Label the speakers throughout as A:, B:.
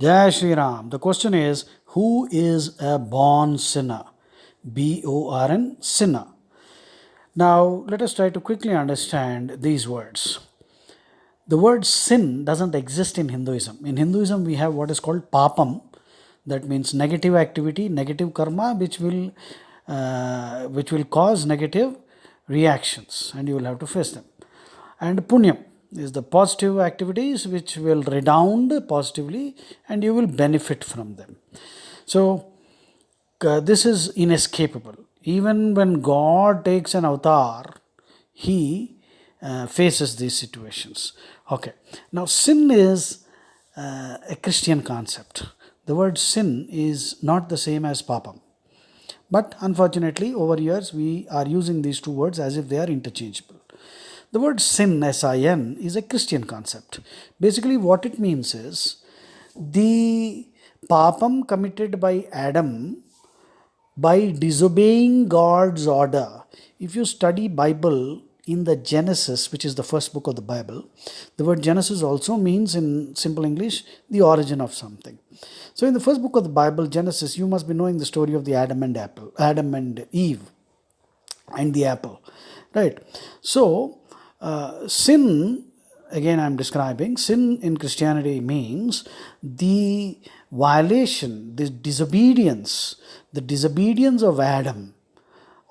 A: Jai Shri Ram. The question is, who is a born sinner? B-O-R-N, sinner. Now, let us try to quickly understand these words. The word sin doesn't exist in Hinduism. In Hinduism, we have what is called papam. That means negative activity, negative karma, which will cause negative reactions, and you will have to face them. And punyam is the positive activities which will redound positively, and you will benefit from them. So this is inescapable. Even when God takes an avatar, he faces these situations. Okay, now sin is a Christian concept. The word sin is not the same as papam. But unfortunately, over years, we are using these two words as if they are interchangeable. The word sin, S-I-N, is a Christian concept. Basically, what it means is the papam committed by Adam by disobeying God's order. If you study Bible in the Genesis, which is the first book of the Bible, the word Genesis also means in simple English the origin of something. So in the first book of the Bible, Genesis, you must be knowing the story of the Adam and Eve and the apple, right? So sin, again I'm describing, sin in Christianity means the violation, the disobedience of Adam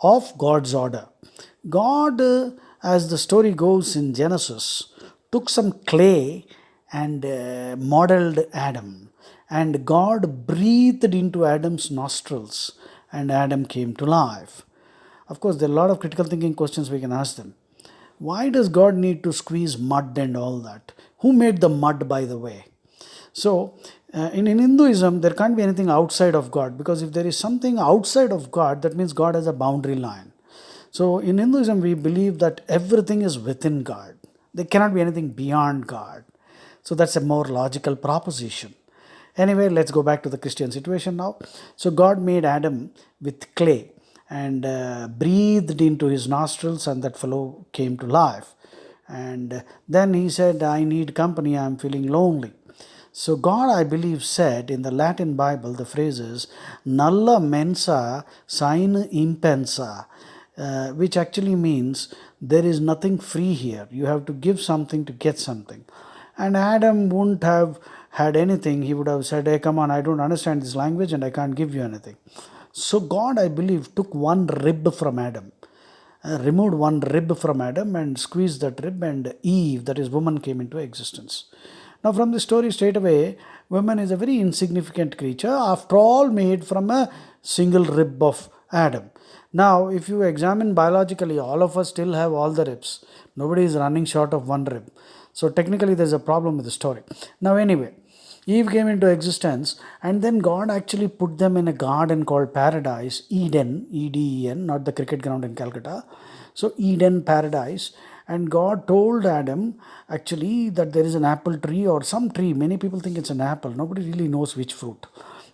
A: of God's order. God, as the story goes in Genesis, took some clay and modeled Adam, and God breathed into Adam's nostrils, and Adam came to life. Of course, there are a lot of critical thinking questions we can ask them. Why does God need to squeeze mud and all that? Who made the mud, by the way? So, in Hinduism, there can't be anything outside of God, because if there is something outside of God, that means God has a boundary line. So, in Hinduism, we believe that everything is within God. There cannot be anything beyond God. So, that's a more logical proposition. Anyway, let's go back to the Christian situation now. So, God made Adam with clay and breathed into his nostrils, and that fellow came to life. And then he said, I need company, I'm feeling lonely. So God, I believe, said in the Latin Bible, the phrase is nulla mensa sine impensa, which actually means there is nothing free here. You have to give something to get something. And Adam wouldn't have had anything. He would have said, hey, come on, I don't understand this language and I can't give you anything. So God, I believe, took one rib from Adam, removed one rib from Adam and squeezed that rib, and Eve, that is woman, came into existence. Now, from the story straight away, woman is a very insignificant creature, after all made from a single rib of Adam. Now, if you examine biologically, all of us still have all the ribs. Nobody is running short of one rib. So, technically, there's a problem with the story. Now, anyway, Eve came into existence, and then God actually put them in a garden called Paradise, Eden, E-D-E-N, not the cricket ground in Calcutta. So, Eden, Paradise. And God told Adam actually that there is an apple tree or some tree. Many people think it's an apple. Nobody really knows which fruit.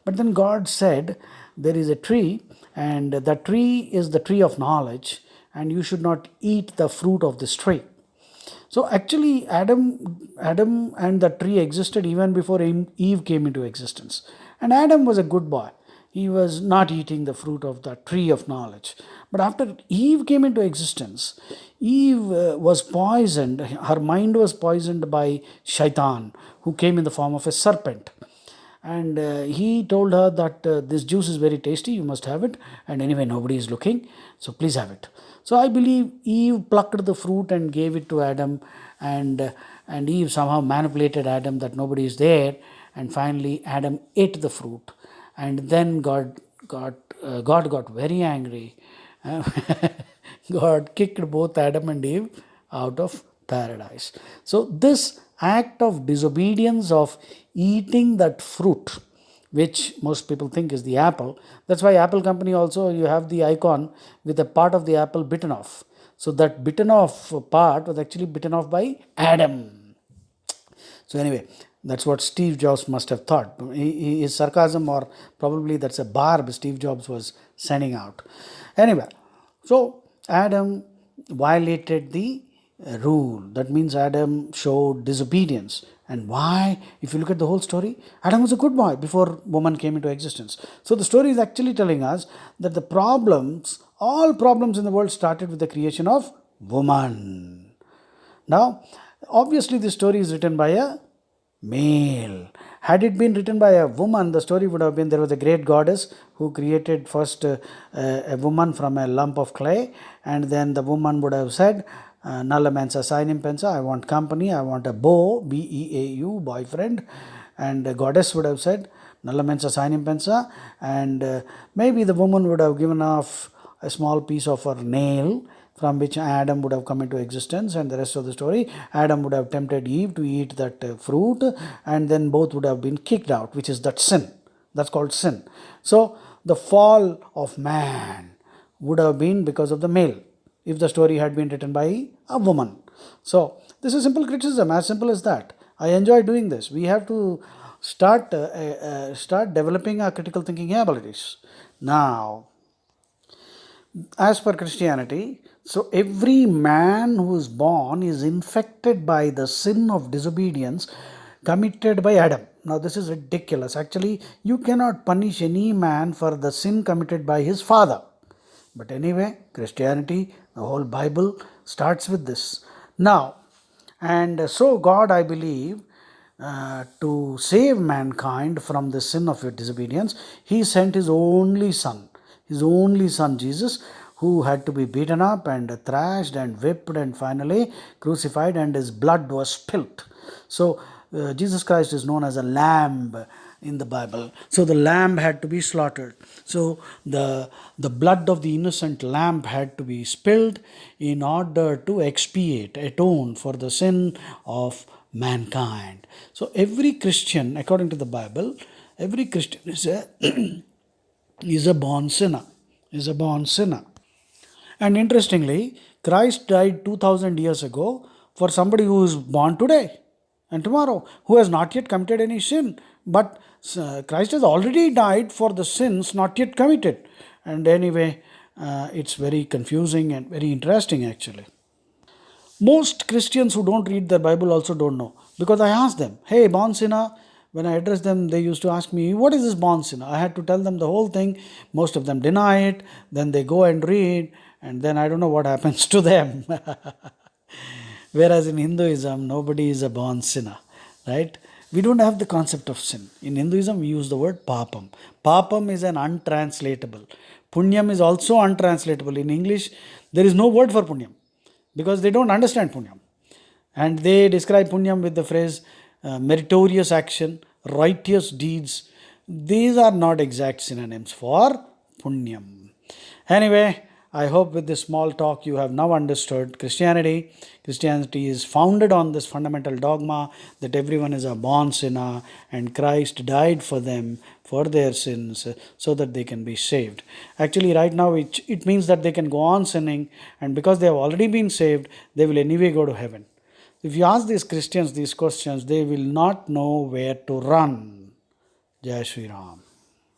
A: But then God said there is a tree, and the tree is the tree of knowledge, and you should not eat the fruit of this tree. So actually, Adam and the tree existed even before Eve came into existence. And Adam was a good boy. He was not eating the fruit of the tree of knowledge. But after Eve came into existence, Eve was poisoned. Her mind was poisoned by Shaitan, who came in the form of a serpent. And he told her that this juice is very tasty, you must have it. And anyway, nobody is looking, so please have it. So I believe Eve plucked the fruit and gave it to Adam, and Eve somehow manipulated Adam that nobody is there. And finally, Adam ate the fruit, and then God got very angry. God kicked both Adam and Eve out of paradise. So, this act of disobedience of eating that fruit, which most people think is the apple, that's why Apple company also, you have the icon with a part of the apple bitten off. So, that bitten off part was actually bitten off by Adam. So anyway, that's what Steve Jobs must have thought. His sarcasm, or probably that's a barb Steve Jobs was sending out. Anyway, so Adam violated the rule. That means Adam showed disobedience. And why? If you look at the whole story, Adam was a good boy before woman came into existence. So the story is actually telling us that the problems, all problems in the world started with the creation of woman. Now, obviously this story is written by a male. Had it been written by a woman, the story would have been there was a great goddess who created first a woman from a lump of clay, and then the woman would have said, Nalla mensa sinem pensa, I want company, I want a beau, B-E-A-U, boyfriend. And the goddess would have said, Nalla mensa sinem pensa, and maybe the woman would have given off a small piece of her nail from which Adam would have come into existence, and the rest of the story, Adam would have tempted Eve to eat that fruit, and then both would have been kicked out, which is that sin. That's called sin. So the fall of man would have been because of the male, if the story had been written by a woman. So this is simple criticism, as simple as that. I enjoy doing this. We have to start developing our critical thinking abilities. Now, as per Christianity, so every man who is born is infected by the sin of disobedience committed by Adam. Now, this is ridiculous. Actually, you cannot punish any man for the sin committed by his father. But anyway, Christianity, the whole Bible starts with this. Now, and so God, I believe, to save mankind from the sin of disobedience, He sent His only Son Jesus, who had to be beaten up and thrashed and whipped and finally crucified, and His blood was spilt. So Jesus Christ is known as a lamb in the Bible. So the lamb had to be slaughtered. So the blood of the innocent lamb had to be spilled in order to expiate, atone for the sin of mankind. So every Christian, according to the Bible, every Christian is a born sinner. And interestingly, Christ died 2000 years ago for somebody who is born today and tomorrow, who has not yet committed any sin. But Christ has already died for the sins not yet committed. And anyway, it's very confusing and very interesting actually. Most Christians who don't read the Bible also don't know. Because I asked them, hey, born sinner, when I addressed them, they used to ask me, what is this born sinner? I had to tell them the whole thing. Most of them deny it. Then they go and read. And then I don't know what happens to them. Whereas in Hinduism, nobody is a born sinner, right? We don't have the concept of sin. In Hinduism, we use the word papam. Papam is an untranslatable. Punyam is also untranslatable. In English, there is no word for punyam because they don't understand punyam. And they describe punyam with the phrase meritorious action, righteous deeds. These are not exact synonyms for punyam. Anyway, I hope with this small talk you have now understood Christianity. Christianity is founded on this fundamental dogma that everyone is a born sinner and Christ died for them, for their sins, so that they can be saved. Actually, right now it means that they can go on sinning, and because they have already been saved, they will anyway go to heaven. If you ask these Christians these questions, they will not know where to run. Jai Shri Ram.